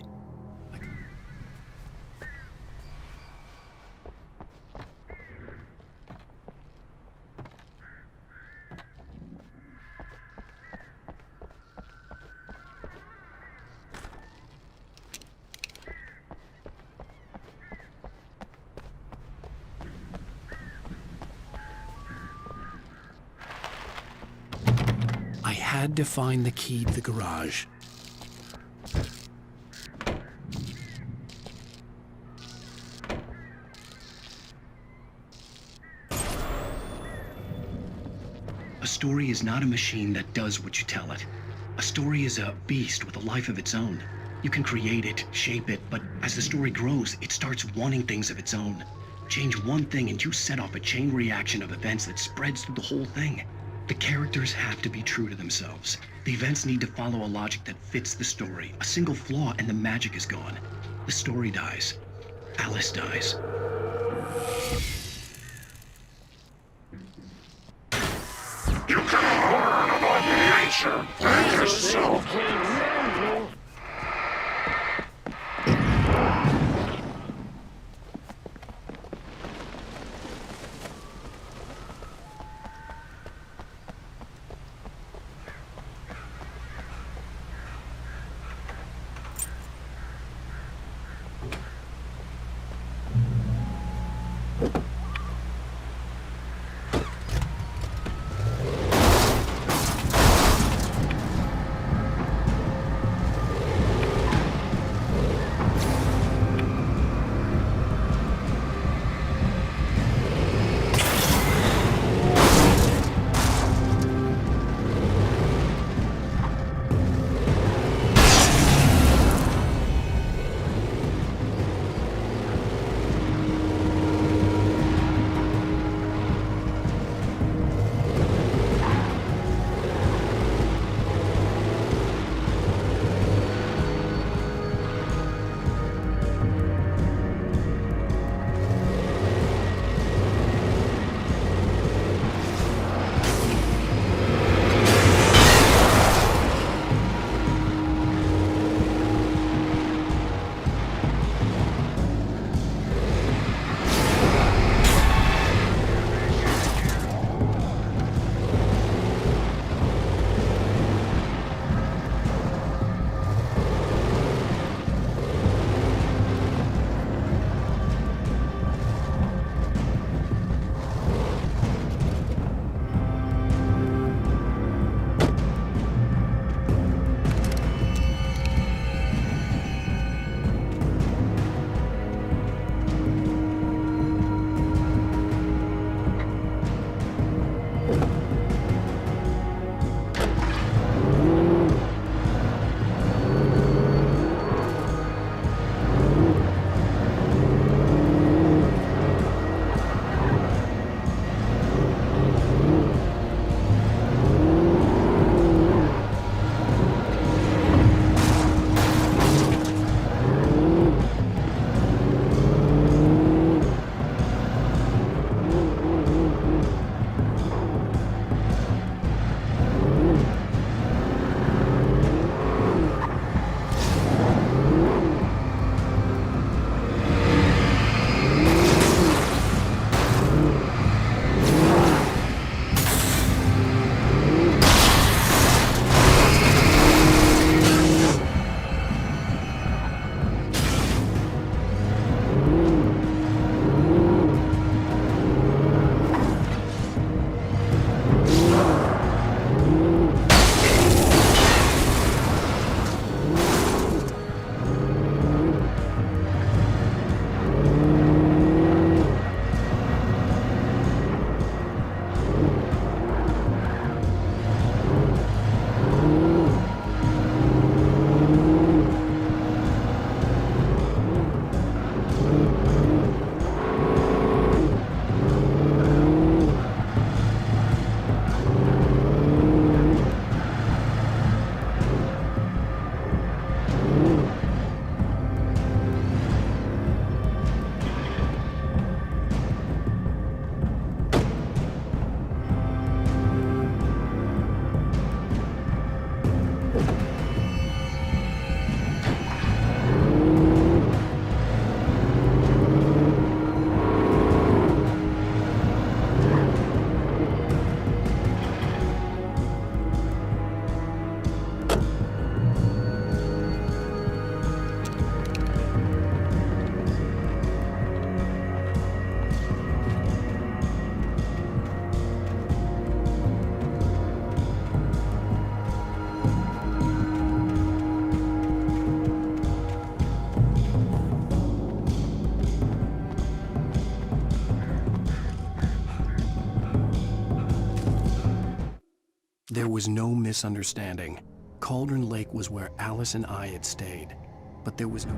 I had to find the key to the garage. A story is not a machine that does what you tell it. A story is a beast with a life of its own. You can create it, shape it, but as the story grows, it starts wanting things of its own. Change one thing and you set off a chain reaction of events that spreads through the whole thing. The characters have to be true to themselves. The events need to follow a logic that fits the story. A single flaw and the magic is gone. The story dies. Alice dies. You can learn about nature for yourself. There was no misunderstanding. Cauldron Lake was where Alice and I had stayed, but there was no...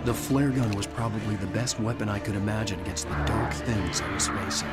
The flare gun was probably the best weapon I could imagine against the dark things I was facing.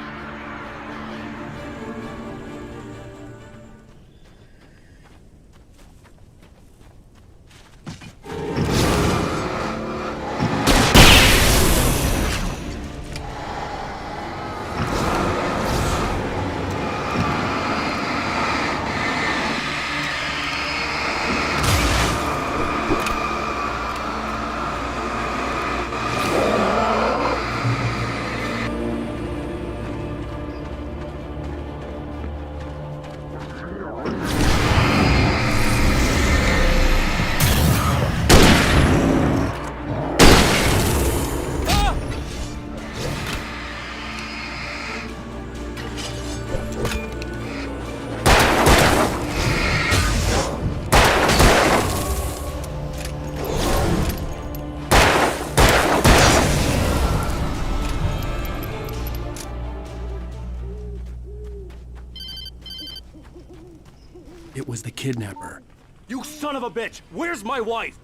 It was the kidnapper. You son of a bitch! Where's my wife?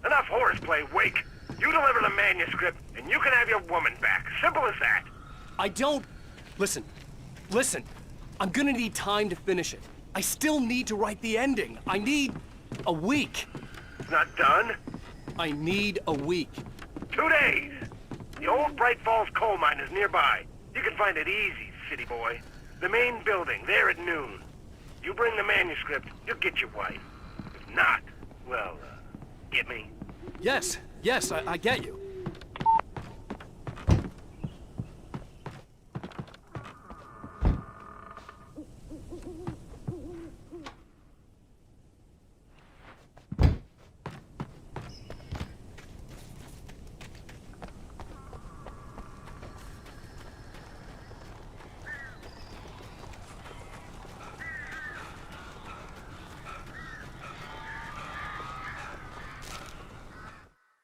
Enough horseplay, Wake. You deliver the manuscript, and you can have your woman back. Simple as that. I don't... Listen. I'm gonna need time to finish it. I still need to write the ending. I need a week. Not done? I need a week. 2 days. The old Bright Falls coal mine is nearby. You can find it easy, city boy. The main building, there at noon. You bring the manuscript, you'll get your wife. If not, well, get me? Yes, I get you.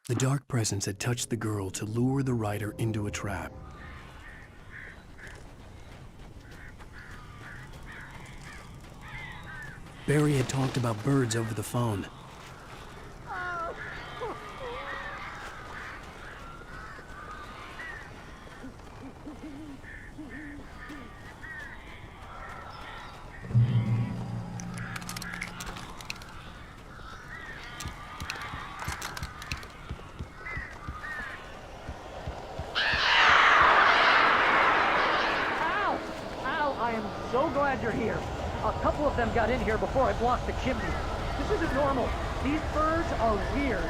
The dark presence had touched the girl to lure the writer into a trap. Barry had talked about birds over the phone. So glad you're here. A couple of them got in here before I blocked the chimney. This isn't normal. These birds are weird.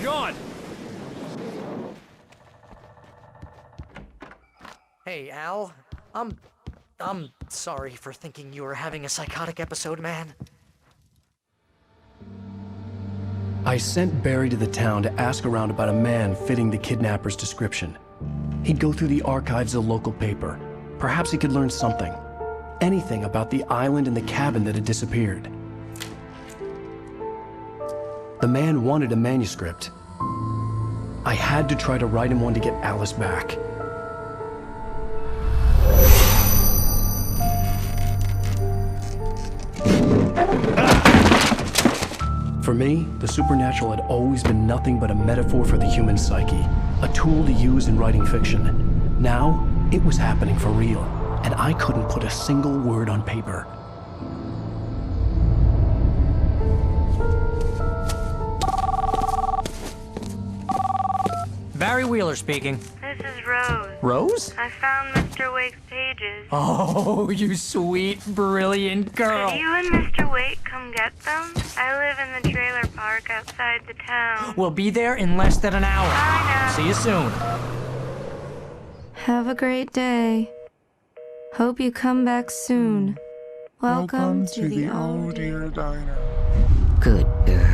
you're gone. Hey, Al. I'm sorry for thinking you were having a psychotic episode, man. I sent Barry to the town to ask around about a man fitting the kidnapper's description. He'd go through the archives of the local paper. Perhaps he could learn something. Anything about the island and the cabin that had disappeared. The man wanted a manuscript. I had to try to write him one to get Alice back. For me, the supernatural had always been nothing but a metaphor for the human psyche, a tool to use in writing fiction. Now, it was happening for real, and I couldn't put a single word on paper. Barry Wheeler speaking. This is Rose. Rose? I found Mr. Wake's pages. Oh, you sweet, brilliant girl. Could you and Mr. Wake come get them? I live in the trailer park outside the town. We'll be there in less than an hour. Bye now. See you soon. Have a great day. Hope you come back soon. Welcome to the Oh Dear Diner. Good girl.